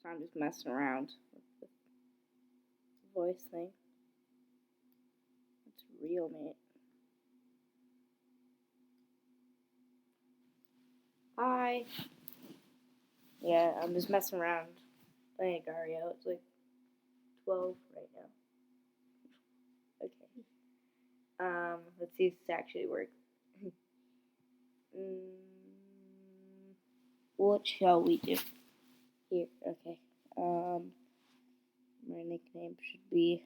I'm just messing around with the voice thing. It's real, mate. Hi. Yeah, I'm just messing around playing agario. It's like 12 right now. Okay. Let's see if this actually works. What shall we do? Here, okay. My nickname should be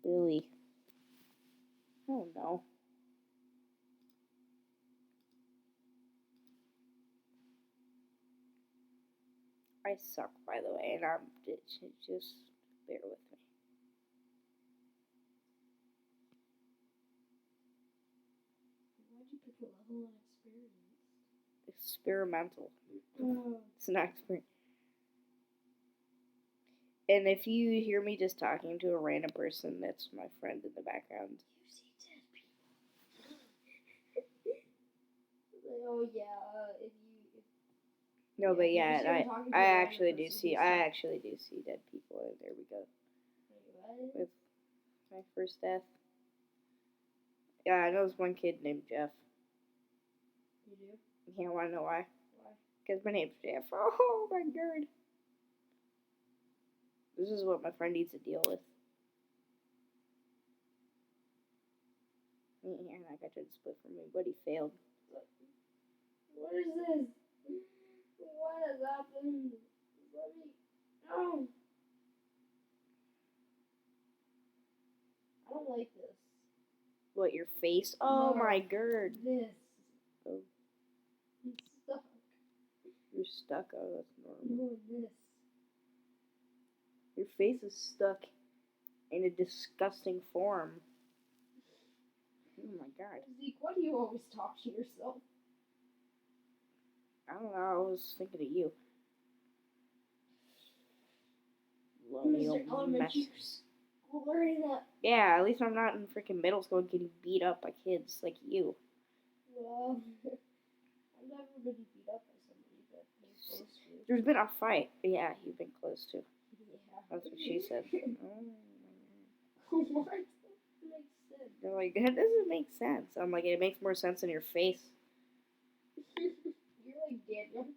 Billy. I don't know. I suck, by the way, and just bear with me. Why'd you pick a level on Experimental. Oh. It's not experiment. And if you hear me just talking to a random person, that's my friend in the background. You see dead people. Oh yeah. No, but yeah, I actually do see person, dead people. And there we go. Wait, what? With my first death. Yeah, I know this one kid named Jeff. You do? You can't want to know why? Why? Because my name's Jeff. Oh my god. This is what my friend needs to deal with. And I got to split from me, but he failed. What is this? What has happened? Let me. No! I don't like this. What, your face? Oh No, my god. This. Oh. I'm stuck. You're stuck. Oh, that's normal. No, this. Your face is stuck in a disgusting form. Oh my god. Zeke, why do you always talk to yourself? I don't know. I was thinking of you. Lonely old mess. School learning that. Yeah, at least I'm not in freaking middle school getting beat up by kids like you. Well, I've never been beat up by somebody that came close to. There's been a fight. Yeah, you've been close to. Yeah. That's what she said. What? That makes sense. They're like, that doesn't make sense. I'm like, it makes more sense in your face. You're like Daniel.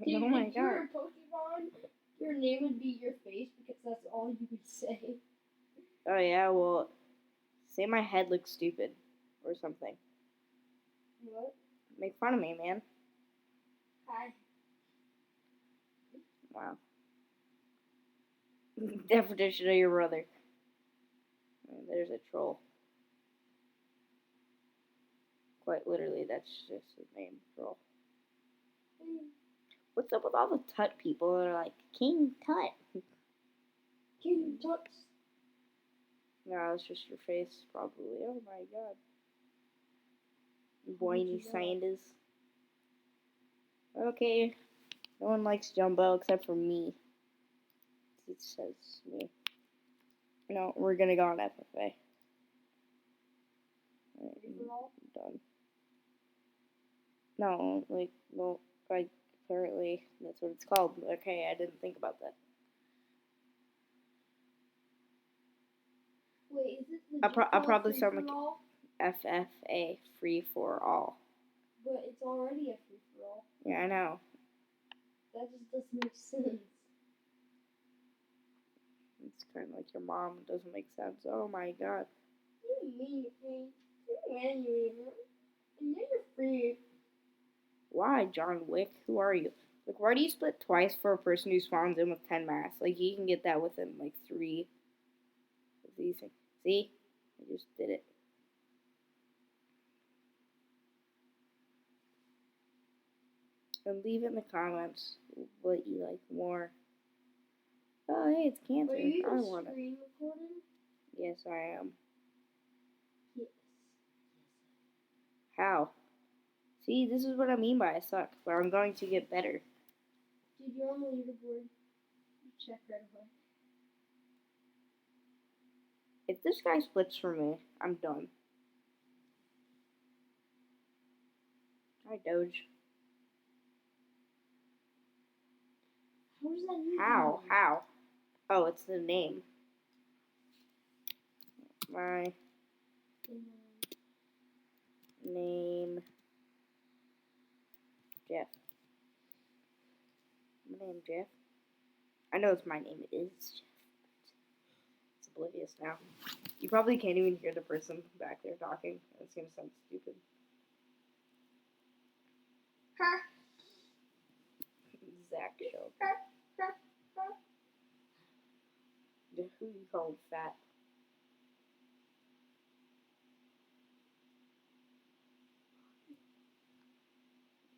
Oh my If you were god. a Pokemon, your name would be your face because that's all you would say. Oh yeah, well, say my head looks stupid or something. What? Make fun of me, man. Hi. Wow. Definition of your brother. There's a troll. Quite literally, that's just his name, troll. What's up with all the Tut people that are like, King Tut? King Tut. No, it's just your face, probably. Oh my god. Whiny Sanders. Okay. No one likes Jumbo except for me. It says me. No, we're gonna go on FFA. Done. No, like, well, apparently that's what it's called. Okay, I didn't think about that. Wait, is it I'll probably sound like all? FFA, free for all. But it's already a free for all. Yeah, I know. That just doesn't make sense. It's kind of like your mom. It doesn't make sense. Oh my god. You mean thing. And then you're free. Why, John Wick? Who are you? Like, why do you split twice for a person who spawns in with 10 mass? Like, you can get that within, like, 3 of these things. See? I just did it. And leave in the comments what you like more. Oh, hey, it's cancer. Are you I want it. screen recording? Yes, I am. Yes. How? See, this is what I mean by I suck, but I'm going to get better. Dude, you're on the leaderboard. Check right away. If this guy splits for me, I'm done. Hi, Doge. How does that even How? work? How? Oh, it's the name. My name, Jeff. My name, Jeff. I know it's my name. It is Jeff. It's oblivious now. You probably can't even hear the person back there talking. It's gonna sound stupid. Huh? Zach show. Who you called fat?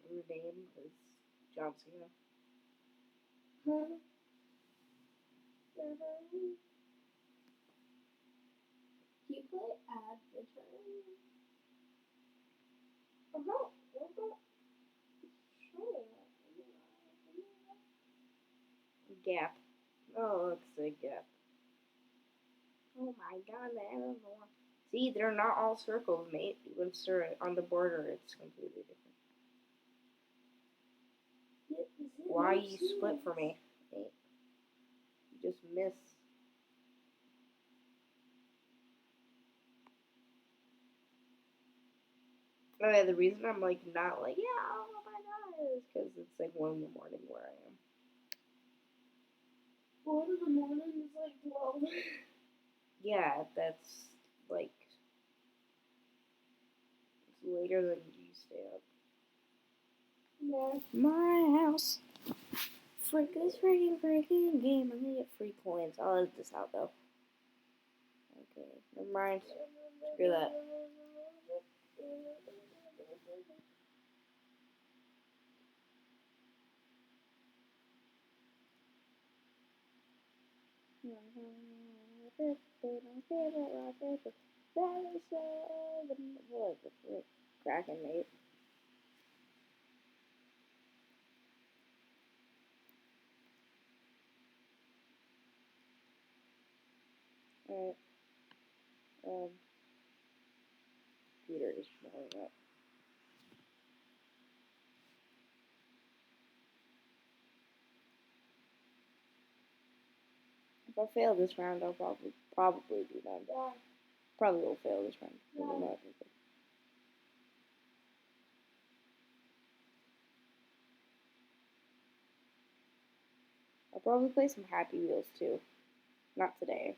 Your name is John Cena. Huh? You play Adventure? Uh-huh. Gap. Oh, it's a gap. Oh my god, that is one. See, they're not all circles, mate. Once they're on the border, it's completely different. Why you split for me, mate? You just miss. Oh yeah, the reason I'm like not like oh my god is because it's like 1 in the morning where I am. 4 in the morning is like 12. Yeah, that's like it's later than you stay up. Yeah. My house. Frick this freaking game. I'm gonna get free coins. I'll edit this out though. Okay, never mind. Screw that. What the frick? Cracking, mate. Alright. Peter is showing up. If I fail this round, I'll probably be done. Yeah. Probably will fail this round. Yeah. I'll probably play some Happy Wheels too. Not today.